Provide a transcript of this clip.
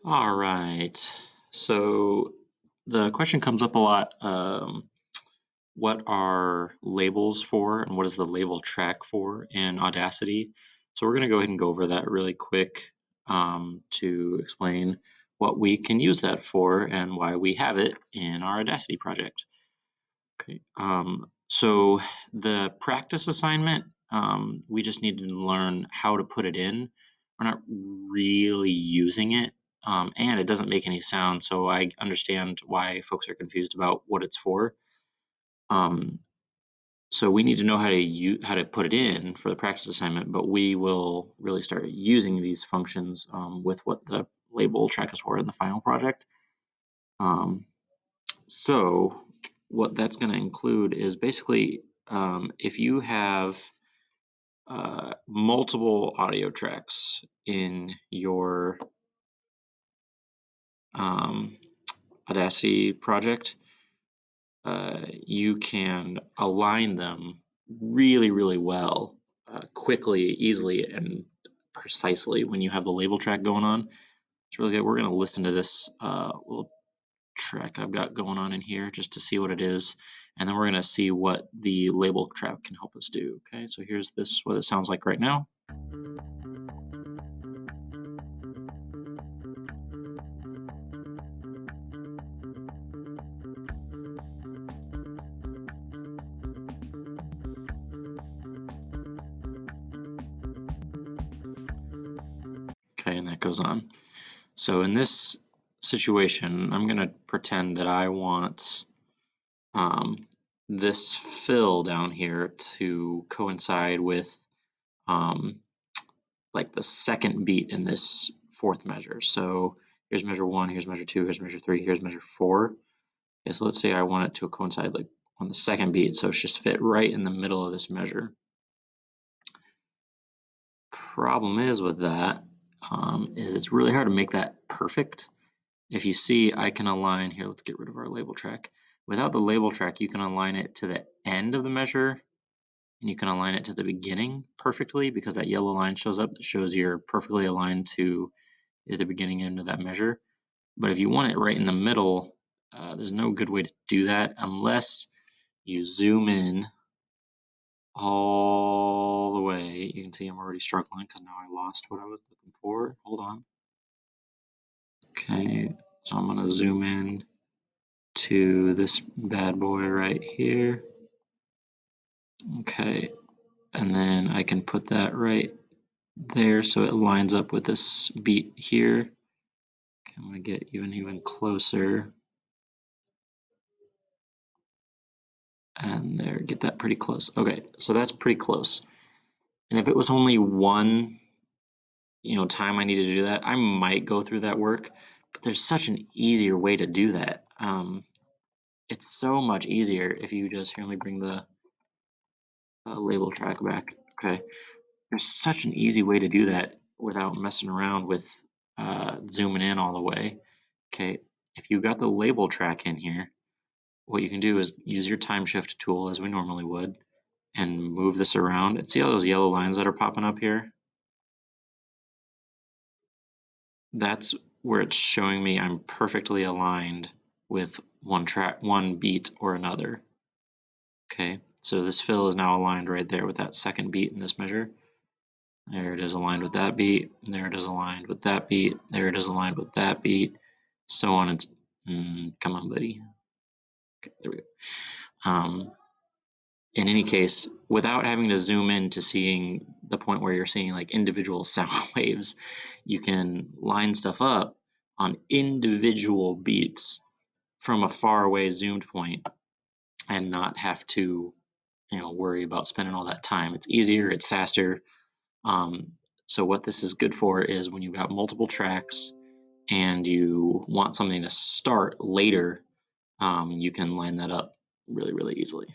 All right. So the question comes up a lot. What are labels for, and what is the label track for in Audacity? So we're going to go ahead and go over that really quick to explain what we can use that for and why we have it in our Audacity project. Okay. So the practice assignment, we just need to learn how to put it in. We're not really using it, and it doesn't make any sound. So I understand why folks are confused about what it's for. Um, so we need to know how to put it in for the practice assignment, but we will really start using these functions with what the label track is for in the final project. Um, so what that's going to include is basically if you have multiple audio tracks in your um, Audacity project, you can align them really, really well, quickly, easily, and precisely when you have the label track going on. It's really good. We're going to listen to this little track I've got going on in here just to see what it is, and then we're going to see what the label track can help us do. Okay, so here's this, what it sounds like right now. Okay, and that goes on. So in this situation, I'm going to pretend that I want um, this fill down here to coincide with um, like the second beat in this fourth measure. So here's measure 1, here's measure 2, here's measure 3, here's measure 4. Okay, so let's say I want it to coincide like on the second beat, so it's just fit right in the middle of this measure. Problem is with that is it's really hard to make that perfect. If you see, I can align here. Let's get rid of our label track. Without the label track, you can align it to the end of the measure, and you can align it to the beginning perfectly because that yellow line shows up that shows you're perfectly aligned to the beginning end of that measure. But if you want it right in the middle, there's no good way to do that unless you zoom in all the way. You can see I'm already struggling because now I lost what I was looking for. Hold on. Okay, so I'm going to zoom in to this bad boy right here. Okay, and then I can put that right there so it lines up with this beat here. Okay, I'm going to get even closer. And there, get that pretty close. Okay, so that's pretty close. And if it was only one, time I needed to do that, I might go through that work. But there's such an easier way to do that. It's so much easier if you just, here, let me bring the label track back. Okay, there's such an easy way to do that without messing around with zooming in all the way. Okay, if you got the label track in here, what you can do is use your time shift tool as we normally would and move this around. And see all those yellow lines that are popping up here? That's where it's showing me I'm perfectly aligned with one beat or another. Okay, so this fill is now aligned right there with that second beat in this measure. There it is aligned with that beat. There it is aligned with that beat. There it is aligned with that beat. So on. It's come on, buddy. Okay, there we go. In any case, without having to zoom in to seeing the point where you're seeing like individual sound waves, you can line stuff up on individual beats from a far away zoomed point and not have to, worry about spending all that time. It's easier, it's faster. So what this is good for is when you've got multiple tracks and you want something to start later, you can line that up really, really easily.